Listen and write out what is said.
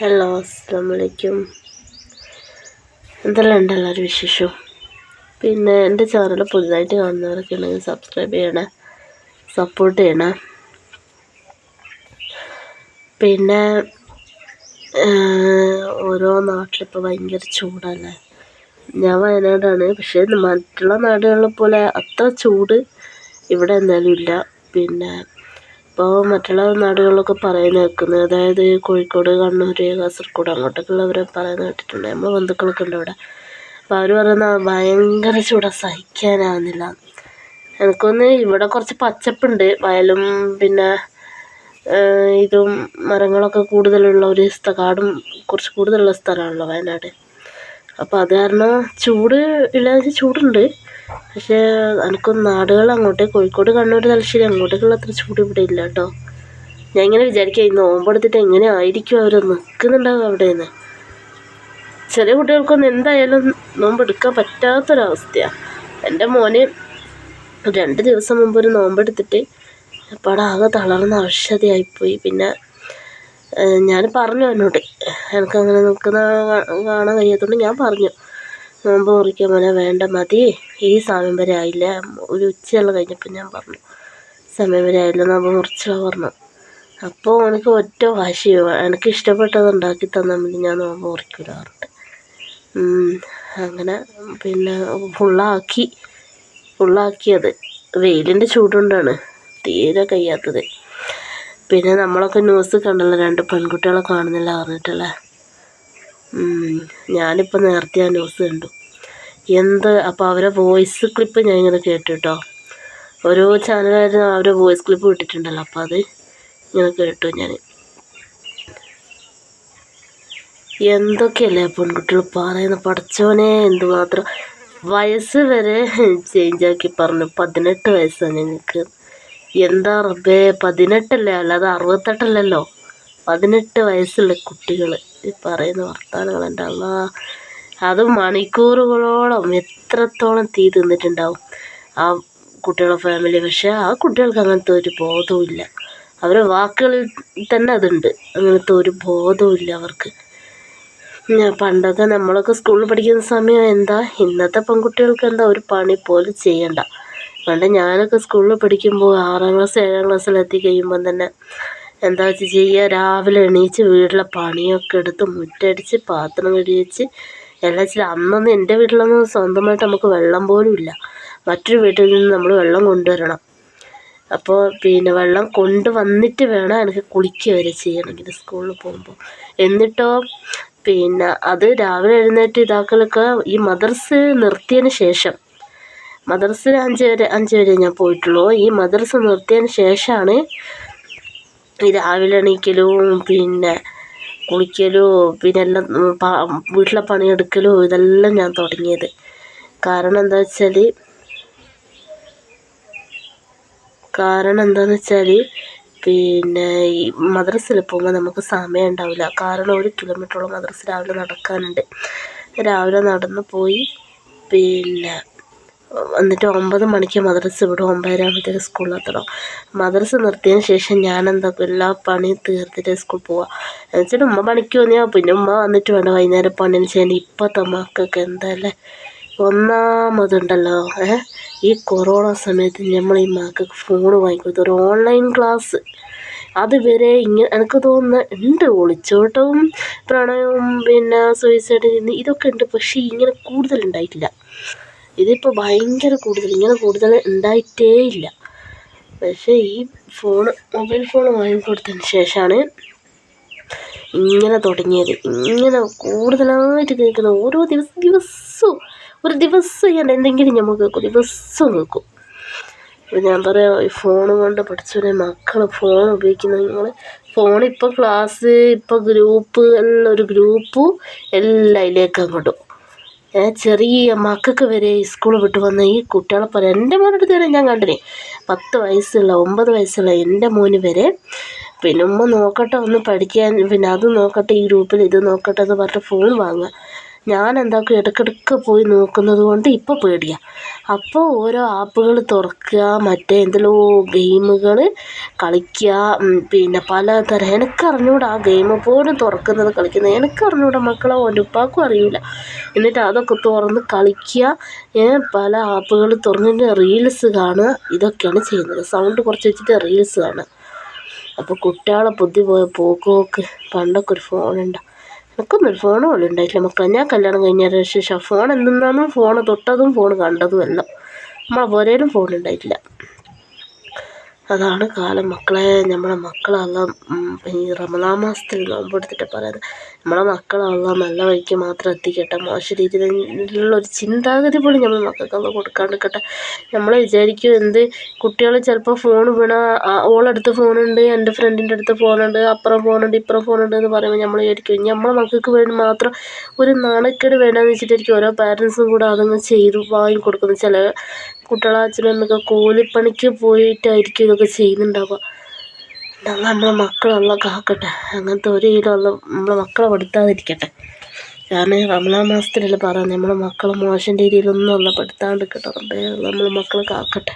Hello, അസ്സലാമു അലൈക്കും. എന്തെല്ലാം ഉണ്ട് എല്ലാവരും വിശേഷം? പിന്നെ എൻ്റെ ചാനൽ പുതുതായിട്ട് കാണുന്നവരൊക്കെ ഉണ്ടെങ്കിൽ സബ്സ്ക്രൈബ് ചെയ്യണേ, സപ്പോർട്ട് ചെയ്യണേ. പിന്നെ ഓരോ നാട്ടിലിപ്പോൾ ഭയങ്കര ചൂടല്ലേ. ഞാൻ വയനാടാണ്, പക്ഷേ മറ്റുള്ള നാടുകളിലെ പോലെ അത്ര ചൂട് ഇവിടെ എന്തായാലും ഇല്ല. പിന്നെ ഇപ്പോൾ മറ്റുള്ള നാടുകളിലൊക്കെ പറയുന്നത് കേൾക്കുന്നത്, അതായത് കോഴിക്കോട്, കണ്ണൂർ, കാസർഗോഡ് അങ്ങോട്ടൊക്കെ ഉള്ളവരെ പറയുന്നത് കേട്ടിട്ടുണ്ട്. നമ്മൾ ബന്ധുക്കളൊക്കെ ഉണ്ട് അവിടെ. അപ്പോൾ അവർ പറയുന്ന ഭയങ്കര ചൂടാ, സഹിക്കാനാവുന്നില്ല. എനിക്കൊന്ന് ഇവിടെ കുറച്ച് പച്ചപ്പുണ്ട്, വയലും പിന്നെ ഇതും മരങ്ങളൊക്കെ കൂടുതലുള്ള ഒരു കാടും കുറച്ച് കൂടുതലുള്ള സ്ഥലമാണല്ലോ വയനാട്. അപ്പോൾ അത് കാരണം ചൂട് ഇല്ലാതെ ചൂടുണ്ട്, പക്ഷേ എനിക്കൊന്ന് നാടുകൾ അങ്ങോട്ട് കോഴിക്കോട്, കണ്ണൂർ, തലശ്ശേരി അങ്ങോട്ടേക്കുള്ള അത്ര ചൂട് ഇവിടെ ഇല്ല കേട്ടോ. ഞാൻ ഇങ്ങനെ വിചാരിക്കുക, ഈ നോമ്പെടുത്തിട്ട് എങ്ങനെ ആയിരിക്കും അവർ നിൽക്കുന്നുണ്ടാവുക അവിടെ നിന്ന്. ചെറിയ കുട്ടികൾക്കൊന്നും എന്തായാലും നോമ്പെടുക്കാൻ പറ്റാത്തൊരവസ്ഥയാണ്. എൻ്റെ മോന് 2 ദിവസം മുമ്പ് ഒരു നോമ്പെടുത്തിട്ട് അപ്പോൾ ആകെ തളർന്ന അവശതയായിപ്പോയി. പിന്നെ ഞാൻ പറഞ്ഞു എന്നോട്, എനിക്കങ്ങനെ നിൽക്കുന്ന കാണാൻ കഴിയാത്തതുകൊണ്ട് ഞാൻ പറഞ്ഞു, നോമ്പ് മുറിക്കാൻ മോനെ വേണ്ട, മതി, ഈ സമയം വരെ ആയില്ല. ഒരു ഉച്ചയെല്ലാം കഴിഞ്ഞപ്പോൾ ഞാൻ പറഞ്ഞു, സമയം വരെ ആയില്ല, നോമ്പ് മുറിച്ചാ പറഞ്ഞു. അപ്പോൾ എനിക്ക് ഒറ്റ വാശി, എനിക്ക് ഇഷ്ടപ്പെട്ടത് ഉണ്ടാക്കി തന്നാൽ മതി, ഞാൻ നോമ്പ് മുറിക്കില്ല പറഞ്ഞിട്ട്. അങ്ങനെ പിന്നെ ഫുള്ളാക്കിയത് വെയിലിൻ്റെ ചൂടുകൊണ്ടാണ് തീരെ കഴിയാത്തത്. പിന്നെ നമ്മളൊക്കെ ന്യൂസ് കണ്ടല്ലോ, 2 പെൺകുട്ടികളെ കാണുന്നില്ല പറഞ്ഞിട്ടല്ലേ. ഞാനിപ്പോൾ നേരത്തെ ആ ന്യൂസ് കണ്ടു. അപ്പോൾ അവരെ വോയിസ് ക്ലിപ്പ് ഞാൻ ഇങ്ങനെ കേട്ടു കേട്ടോ. ഓരോ ചാനലായിരുന്നു അവരെ വോയിസ് ക്ലിപ്പ് വിട്ടിട്ടുണ്ടല്ലോ, അപ്പോൾ അത് ഇങ്ങനെ കേട്ടു ഞാൻ. എന്തൊക്കെയല്ലേ പെൺകുട്ടികൾ പറയുന്ന, പഠിച്ചോനെ, എന്തുമാത്രം വയസ്സ് വരെ ചേഞ്ചാക്കി പറഞ്ഞു. 18 വയസ്സാണ് ഞങ്ങൾക്ക്. എന്താ റബ്ബേ, 18 അല്ലാതെ 68 18 വയസ്സുള്ള കുട്ടികൾ ഈ പറയുന്ന വർത്താനങ്ങൾ. എൻ്റെ അള്ളാ, അത് മണിക്കൂറുകളോളം എത്രത്തോളം തീ തിന്നിട്ടുണ്ടാവും ആ കുട്ടികളുടെ ഫാമിലി. പക്ഷേ ആ കുട്ടികൾക്ക് അങ്ങനത്തെ ഒരു ബോധവും ഇല്ല. അവരുടെ വാക്കുകളിൽ തന്നെ അതുണ്ട്, അങ്ങനത്തെ ഒരു ബോധവും ഇല്ല അവർക്ക്. പണ്ടൊക്കെ നമ്മളൊക്കെ സ്കൂളിൽ പഠിക്കുന്ന സമയം എന്താ, ഇന്നത്തെ പെൺകുട്ടികൾക്ക് എന്താ ഒരു പണി പോലും ചെയ്യണ്ട. പണ്ട് ഞാനൊക്കെ സ്കൂളിൽ പഠിക്കുമ്പോൾ 6ാം ക്ലാസ് 7ാം ക്ലാസ്സിലെത്തി കഴിയുമ്പം തന്നെ എന്താ വെച്ച് ചെയ്യുക, രാവിലെ എണീച്ച് വീട്ടിലെ പണിയൊക്കെ എടുത്ത് മുറ്റടിച്ച് പാത്രം കഴുകി വെച്ച് എല്ലാം വെച്ചാൽ, അന്നൊന്നും എൻ്റെ വീട്ടിലൊന്നും സ്വന്തമായിട്ട് നമുക്ക് വെള്ളം പോലും ഇല്ല. മറ്റൊരു വീട്ടിൽ നിന്ന് നമ്മൾ വെള്ളം കൊണ്ടുവരണം. അപ്പോൾ പിന്നെ വെള്ളം കൊണ്ടുവന്നിട്ട് വേണം എനിക്ക് കുളിക്കുക വരെ ചെയ്യണമെങ്കിൽ സ്കൂളിൽ പോകുമ്പോൾ. എന്നിട്ടോ പിന്നെ അത് രാവിലെ എഴുന്നേറ്റ് ഇതാക്കലൊക്കെ ഈ മദ്രസ് നിർത്തിയതിന് ശേഷം, മദ്രസ 5 വരെ ഞാൻ പോയിട്ടുള്ളൂ. ഈ മദ്രസ നിർത്തിയതിന് ശേഷമാണ് ഈ രാവിലെ എണീക്കലും പിന്നെ കുളിക്കലും പിന്നെ എല്ലാം വീട്ടിലെ പണിയെടുക്കലും ഇതെല്ലാം ഞാൻ തുടങ്ങിയത്. കാരണം എന്താണെന്ന് വെച്ചാൽ പിന്നെ ഈ മദ്രസയിൽ പോകുമ്പോൾ നമുക്ക് സമയം ഉണ്ടാവില്ല. കാരണം 1 കിലോമീറ്ററോളം മദ്രസ രാവിലെ നടക്കാനുണ്ട്. രാവിലെ നടന്നു പോയി പിന്നെ എന്നിട്ട് 9 മണിക്ക് മദ്രസ വിടും, 9:30 ആകുമ്പോഴത്തേക്ക് സ്കൂളിലെത്തണം. മദ്രസ നിർത്തിയതിന് ശേഷം ഞാൻ എന്താക്കും, എല്ലാ പണിയും തീർത്തിട്ട് സ്കൂളിൽ പോവുക. എന്നുവെച്ചാൽ ഉമ്മ പണിക്ക് വന്നാൽ പിന്നെ ഉമ്മ വന്നിട്ട് വേണം വൈകുന്നേരം പണിന് ചെയ്യാൻ. ഇപ്പോഴത്തെ മക്കൾക്ക് എന്തായാലും ഒന്നാമതുണ്ടല്ലോ, ഈ കൊറോണ സമയത്ത് നമ്മൾ ഈ മക്കൾക്ക് ഫോൺ വാങ്ങിക്കൊടുത്തു, ഒരു ഓൺലൈൻ ക്ലാസ്. അതുവരെ ഇങ്ങനെ എനിക്ക് തോന്നുന്നത് ഉണ്ട്, ഒളിച്ചോട്ടവും പ്രണയവും പിന്നെ സൂയിസൈഡ് ഇതൊക്കെ ഉണ്ട്, പക്ഷേ ഇങ്ങനെ കൂടുതലുണ്ടായിട്ടില്ല. ഇതിപ്പോൾ ഭയങ്കര കൂടുതൽ, ഇങ്ങനെ കൂടുതൽ ഉണ്ടായിട്ടേ ഇല്ല. പക്ഷേ ഈ മൊബൈൽ ഫോൺ വാങ്ങിക്കൊടുത്തതിന് ശേഷമാണ് ഇങ്ങനെ തുടങ്ങിയത്. ഇങ്ങനെ കൂടുതലായിട്ട് കേൾക്കുന്ന ഓരോ ദിവസവും ഒരു ദിവസം ഞാൻ എന്തെങ്കിലും നമുക്ക് കേൾക്കും, ദിവസവും കേൾക്കും. അപ്പോൾ ഞാൻ പറയാം, ഈ ഫോൺ കൊണ്ട് പഠിച്ചോനെ മക്കൾ ഫോൺ ഉപയോഗിക്കുന്നത്. നിങ്ങൾ ഫോണിപ്പോൾ ക്ലാസ്, ഇപ്പോൾ ഗ്രൂപ്പ്, എല്ലാം ഒരു ഗ്രൂപ്പും എല്ലാം അതിലേക്ക് അങ്ങോട്ടും. ചെറിയ മക്കൾക്ക് വരെ സ്കൂൾ വിട്ട് വന്ന ഈ കുട്ടികളെ പറയാം. എൻ്റെ മോനടുത്ത് വരെ ഞാൻ കണ്ടിന് 10 വയസ്സുള്ള 9 വയസ്സുള്ള എൻ്റെ മോന് വരെ പിന്നെ ഉമ്മ നോക്കട്ടെ ഒന്ന് പഠിക്കാൻ, പിന്നെ അത് നോക്കട്ടെ, ഈ ഗ്രൂപ്പിൽ ഇത് നോക്കട്ടെ എന്ന് പറഞ്ഞിട്ട് ഫോൺ വാങ്ങുക. ഞാൻ എന്താക്കും ഇടയ്ക്കിടയ്ക്ക് പോയി നോക്കുന്നത് കൊണ്ട് ഇപ്പോൾ പേടിയാണ്. അപ്പോൾ ഓരോ ആപ്പുകൾ തുറക്കുക, മറ്റേ എന്തെല്ലോ ഗെയിമുകൾ കളിക്കുക, പിന്നെ പലതരം എനിക്കറിഞ്ഞൂടാ. ആ ഗെയിം പോലും തുറക്കുന്നത് കളിക്കുന്നത് എനിക്കറിഞ്ഞൂടാ. മക്കളെ ഓൻ്റെ ഉപ്പാക്കും അറിയില്ല. എന്നിട്ട് അതൊക്കെ തുറന്ന് കളിക്കുക, പല ആപ്പുകൾ തുറന്നിട്ട് റീൽസ് കാണുക. ഇതൊക്കെയാണ് ചെയ്യുന്നത്. സൗണ്ട് കുറച്ച് വെച്ചിട്ട് റീൽസ് കാണുക. അപ്പോൾ കുട്ടികളെ ബുദ്ധി പോയ പോക്ക്. പണ്ടൊക്കെ ഒരു ഫോണുണ്ട്, എനിക്കൊന്നും ഒരു ഫോൺ പോലും ഉണ്ടായിട്ടില്ല മക്കളെ. ഞാൻ കല്യാണം കഴിഞ്ഞതിന് ശേഷം ഫോൺ എന്തെന്നാന്നും ഫോൺ തൊട്ടതും ഫോൺ കണ്ടതും എല്ലാം. നമ്മളെ പുരയിലും ഫോൺ ഉണ്ടായിട്ടില്ല. അതാണ് കാലം മക്കളെ. നമ്മളെ മക്കളെല്ലാം ഈ റമദാൻ മാസത്തിൽ നോമ്പെടുത്തിട്ട് പറയുന്നത്, നമ്മളെ മക്കളെല്ലാം നല്ല വഴിക്ക് മാത്രം എത്തിക്കട്ടെ. മോശം രീതിയിലുള്ള ഒരു ചിന്താഗതി പോലും നമ്മൾ മക്കൾക്കെല്ലാം കൊടുക്കാണ്ടിരിക്കട്ടെ. നമ്മൾ വിചാരിക്കും എന്ത്, കുട്ടികൾ ചിലപ്പോൾ ഫോൺ വീണ ഓളടുത്ത് ഫോണുണ്ട്, എൻ്റെ ഫ്രണ്ടിൻ്റെ അടുത്ത് ഫോണുണ്ട്, അപ്പുറം ഫോണുണ്ട്, ഇപ്പുറം ഫോണുണ്ട് എന്ന് പറയുമ്പോൾ നമ്മൾ വിചാരിക്കും നമ്മളെ മക്കൾക്ക് വേണ്ടി മാത്രം ഒരു നാണക്കേട് വേണ്ടാന്ന് വെച്ചിട്ടായിരിക്കും ഓരോ പാരൻസും കൂടെ അതങ്ങ് ചെയ്ത് വാങ്ങിക്കൊടുക്കുന്നത്. ചില കുട്ടികളെ അച്ഛനമ്മയൊക്കെ കൂലിപ്പണിക്ക് പോയിട്ടായിരിക്കും ഇതൊക്കെ ചെയ്യുന്നുണ്ടാവുക. നമ്മളെ മക്കളെല്ലാം കാക്കട്ടെ, അങ്ങനത്തെ ഒരു കിലോ നമ്മളെ മക്കളെ പെടുത്താതിരിക്കട്ടെ. കാരണം റമദാൻ മാസത്തിലല്ലേ പറയാം, നമ്മളെ മക്കളെ മോശം രീതിയിലൊന്നും പെടുത്താണ്ടിരിക്കട്ടെ. നമ്മളെ മക്കളെ കാക്കട്ടെ.